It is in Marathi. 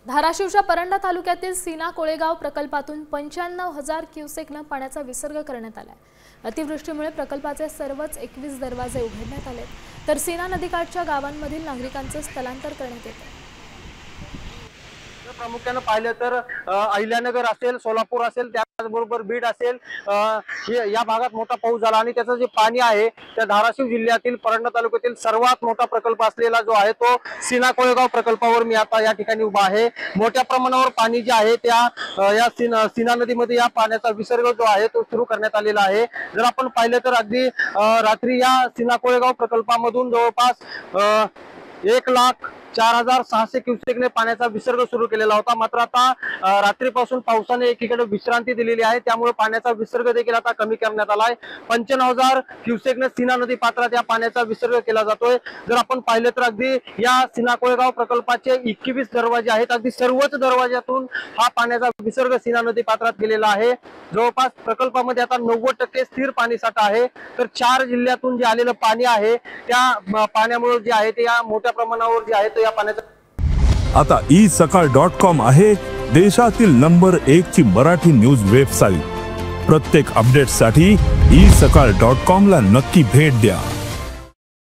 धाराशिवच्या परंडा तालुक्यातील सीना कोळेगाव प्रकल्पातून 95,000 क्युसेकनं पाण्याचा विसर्ग करण्यात आलाय। अतिवृष्टीमुळे प्रकल्पाचे सर्वच 21 दरवाजे उघडण्यात आले, तर सीना नदीकाठच्या गावांमधील नागरिकांचे स्थलांतर करण्यात येते। प्रामुख्याने पाहिलं तर अहिल्यानगर असेल, सोलापूर असेल, त्याचबरोबर बीड असेल, या भागात मोठा पाऊस झाला आणि त्याचं जे पाणी आहे त्या धाराशिव जिल्ह्यातील परंडा तालुक्यातील सर्वात मोठा प्रकल्प असलेला जो आहे तो सीना कोळेगाव प्रकल्पावर मी आता या ठिकाणी उभा आहे। मोठ्या प्रमाणावर पाणी जे आहे त्या या सीना नदीमध्ये या पाण्याचा विसर्ग जो आहे तो सुरू करण्यात आलेला आहे। जर आपण पाहिलं तर अगदी रात्री या सीना कोळेगाव प्रकल्पामधून जवळपास 1,04,600 क्युसेकने पाण्याचा विसर्ग सुरू केलेला होता। मात्र आता रात्रीपासून पावसाने एकीकडे विश्रांती दिलेली आहे, त्यामुळे पाण्याचा विसर्ग देखील आता कमी करण्यात आलाय। 95,000 क्युसेकने सीना नदी पात्रात या पाण्याचा विसर्ग केला जातोय। जर आपण पाहिलं तर अगदी या सीना कोळेगाव प्रकल्पाचे 21 दरवाजे आहेत, अगदी सर्वच दरवाज्यातून हा पाण्याचा विसर्ग सीना नदी पात्रात केलेला आहे। जवळपास प्रकल्पामध्ये आता 90% स्थिर पाणी साठा आहे, तर 4 जिल्ह्यातून जे आलेलं पाणी आहे त्या पाण्यामुळे जे आहे ते या मोठ्या प्रमाणावर जे आहे तो या पाण्याचा आता isakal.com आहे देशातील नंबर 1 ची मराठी न्यूज वेबसाईट। प्रत्येक अपडेटसाठी isakal.com ला नक्की भेट द्या।